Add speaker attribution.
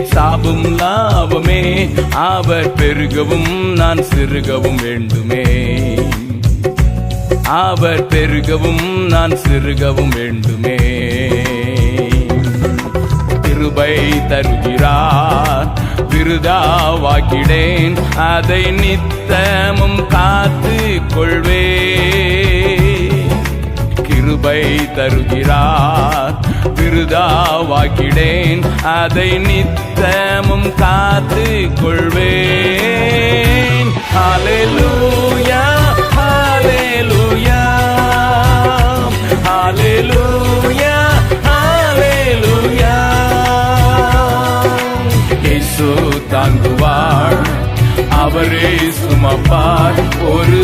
Speaker 1: சாபம் லாபமே. அவர் பெருகவும் நான் சிறுகவும் வேண்டுமே. அவர் பெருகவும் நான் சிறுகவும் வேண்டுமே. கிருபை தருகிறார், விருதாவாக்கிடேன், அதை நித்தமும் காத்து கொள்வே. கிருபை தருகிறார், விருதாவாக்கிடேன், அதை நித்தமும் காத்து கொள்வேன். ஹல்லேலூயா, ஹல்லேலூயா, ஹல்லேலூயா, ஹல்லேலூயா. இயேசு தாங்குவார், அவரே சுமப்பார். ஒரு